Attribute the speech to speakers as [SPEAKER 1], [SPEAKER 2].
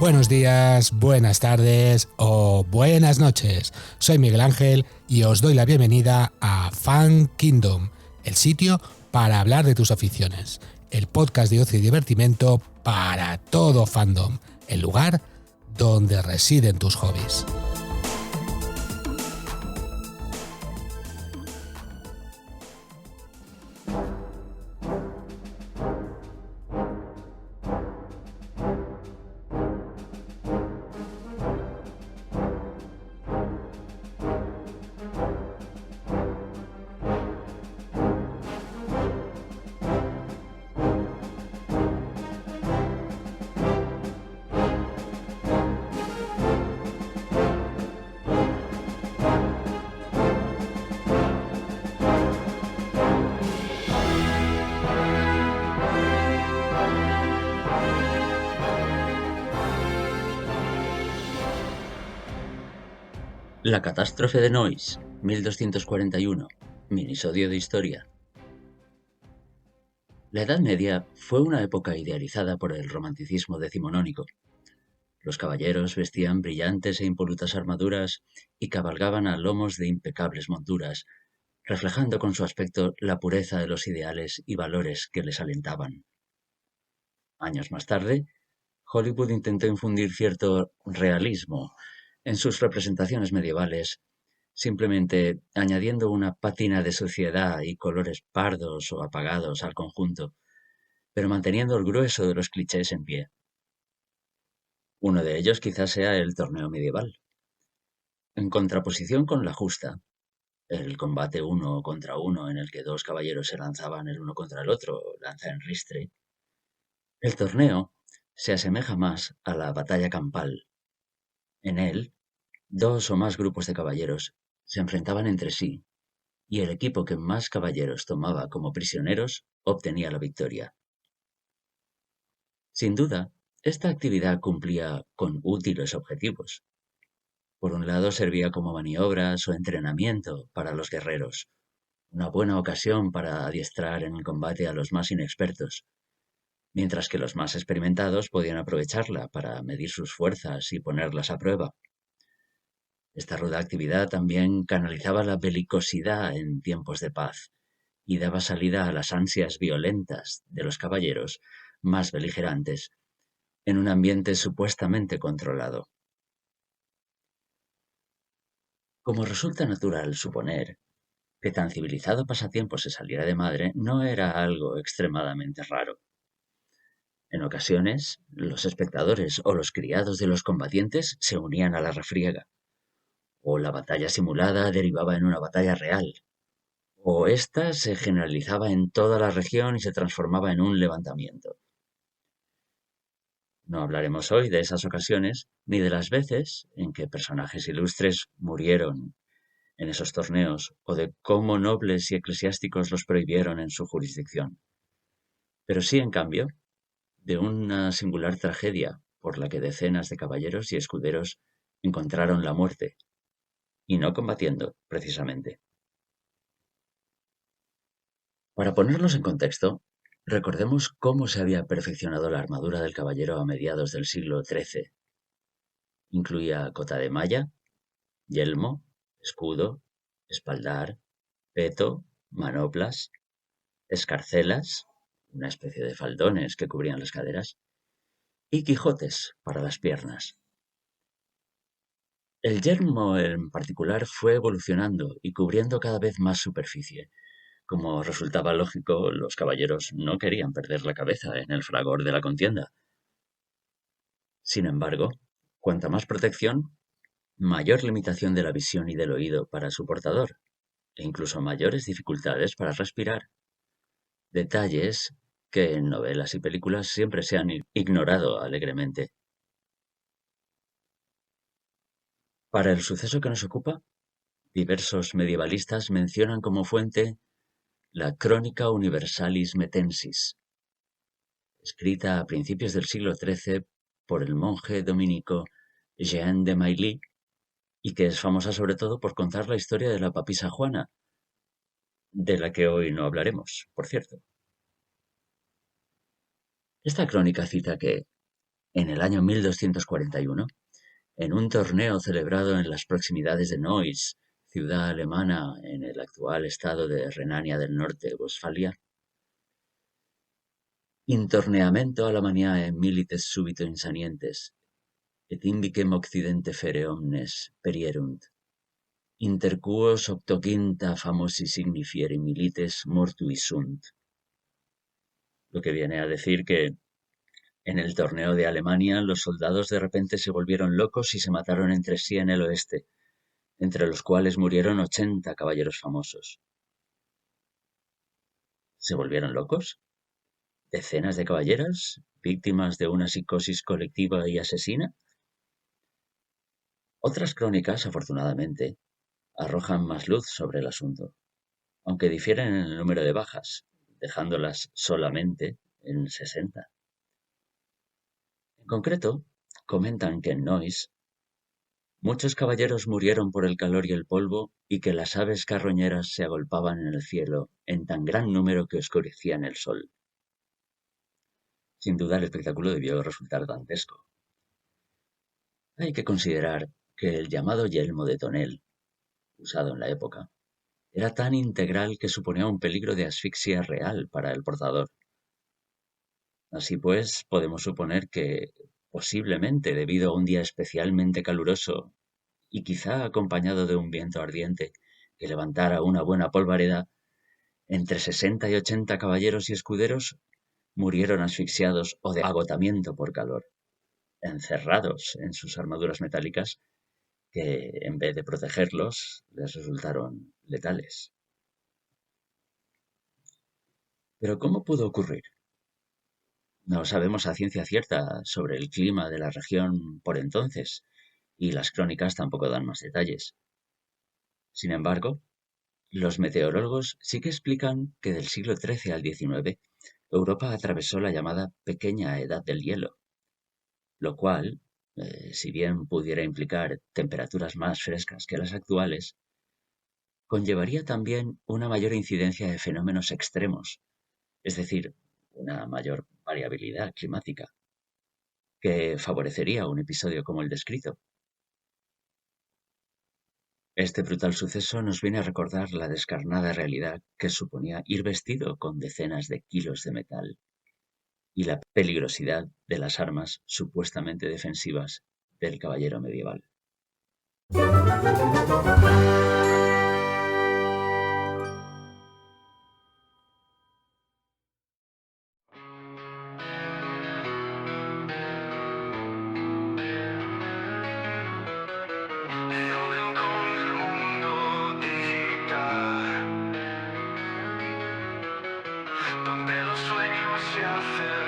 [SPEAKER 1] Buenos días, buenas tardes o buenas noches. Soy Miguel Ángel y os doy la bienvenida a Fan Kingdom, el sitio para hablar de tus aficiones, el podcast de ocio y divertimento para todo fandom, el lugar donde residen tus hobbies.
[SPEAKER 2] La catástrofe de Noise, 1241, minisodio de historia. La Edad Media fue una época idealizada por el romanticismo decimonónico. Los caballeros vestían brillantes e impolutas armaduras y cabalgaban a lomos de impecables monturas, reflejando con su aspecto la pureza de los ideales y valores que les alentaban. Años más tarde, Hollywood intentó infundir cierto realismo en sus representaciones medievales, simplemente añadiendo una pátina de suciedad y colores pardos o apagados al conjunto, pero manteniendo el grueso de los clichés en pie. Uno de ellos quizás sea el torneo medieval. En contraposición con la justa, el combate uno contra uno en el que dos caballeros se lanzaban el uno contra el otro, lanza en ristre, el torneo se asemeja más a la batalla campal. En él, dos o más grupos de caballeros se enfrentaban entre sí, y el equipo que más caballeros tomaba como prisioneros obtenía la victoria. Sin duda, esta actividad cumplía con útiles objetivos. Por un lado, servía como maniobras o entrenamiento para los guerreros, una buena ocasión para adiestrar en el combate a los más inexpertos, mientras que los más experimentados podían aprovecharla para medir sus fuerzas y ponerlas a prueba. Esta ruda actividad también canalizaba la belicosidad en tiempos de paz y daba salida a las ansias violentas de los caballeros más beligerantes en un ambiente supuestamente controlado. Como resulta natural suponer que tan civilizado pasatiempo se saliera de madre, no era algo extremadamente raro. En ocasiones, los espectadores o los criados de los combatientes se unían a la refriega, o la batalla simulada derivaba en una batalla real, o ésta se generalizaba en toda la región y se transformaba en un levantamiento. No hablaremos hoy de esas ocasiones, ni de las veces en que personajes ilustres murieron en esos torneos, o de cómo nobles y eclesiásticos los prohibieron en su jurisdicción. Pero sí, en cambio, de una singular tragedia por la que decenas de caballeros y escuderos encontraron la muerte, y no combatiendo, precisamente. Para ponerlos en contexto, recordemos cómo se había perfeccionado la armadura del caballero a mediados del siglo XIII. Incluía cota de malla, yelmo, escudo, espaldar, peto, manoplas, escarcelas, una especie de faldones que cubrían las caderas, y quijotes para las piernas. El yelmo en particular fue evolucionando y cubriendo cada vez más superficie. Como resultaba lógico, los caballeros no querían perder la cabeza en el fragor de la contienda. Sin embargo, cuanta más protección, mayor limitación de la visión y del oído para su portador, e incluso mayores dificultades para respirar. Detalles que en novelas y películas siempre se han ignorado alegremente. Para el suceso que nos ocupa, diversos medievalistas mencionan como fuente la Chronica Universalis Metensis, escrita a principios del siglo XIII por el monje dominico Jean de Mailly, y que es famosa sobre todo por contar la historia de la papisa Juana, de la que hoy no hablaremos, por cierto. Esta crónica cita que, En el año 1241, en un torneo celebrado en las proximidades de Neuss, ciudad alemana en el actual estado de Renania del Norte-Westfalia, in torneamento Alamaniae milites subito insanientes, et imbicem occidente fere omnes perierunt, inter quos octoquinta famosi signifieri milites mortuis sunt. Lo que viene a decir que en el torneo de Alemania los soldados de repente se volvieron locos y se mataron entre sí en el oeste, entre los cuales murieron 80 caballeros famosos. ¿Se volvieron locos? ¿Decenas de caballeros, víctimas de una psicosis colectiva y asesina? Otras crónicas, afortunadamente, arrojan más luz sobre el asunto, aunque difieren en el número de bajas, dejándolas solamente en 60. En concreto, comentan que en Neuss muchos caballeros murieron por el calor y el polvo y que las aves carroñeras se agolpaban en el cielo en tan gran número que oscurecían el sol. Sin duda el espectáculo debió resultar dantesco. Hay que considerar que el llamado yelmo de tonel, usado en la época, era tan integral que suponía un peligro de asfixia real para el portador. Así pues, podemos suponer que, posiblemente debido a un día especialmente caluroso y quizá acompañado de un viento ardiente que levantara una buena polvareda, entre 60 y 80 caballeros y escuderos murieron asfixiados o de agotamiento por calor, encerrados en sus armaduras metálicas que, en vez de protegerlos, les resultaron letales. Pero ¿cómo pudo ocurrir? No sabemos a ciencia cierta sobre el clima de la región por entonces, y las crónicas tampoco dan más detalles. Sin embargo, los meteorólogos sí que explican que del siglo XIII al XIX, Europa atravesó la llamada Pequeña Edad del Hielo, lo cual, si bien pudiera implicar temperaturas más frescas que las actuales, conllevaría también una mayor incidencia de fenómenos extremos, es decir, una mayor variabilidad climática, que favorecería un episodio como el descrito. Este brutal suceso nos viene a recordar la descarnada realidad que suponía ir vestido con decenas de kilos de metal y la peligrosidad de las armas supuestamente defensivas del caballero medieval.
[SPEAKER 3] Donde los sueños se hacen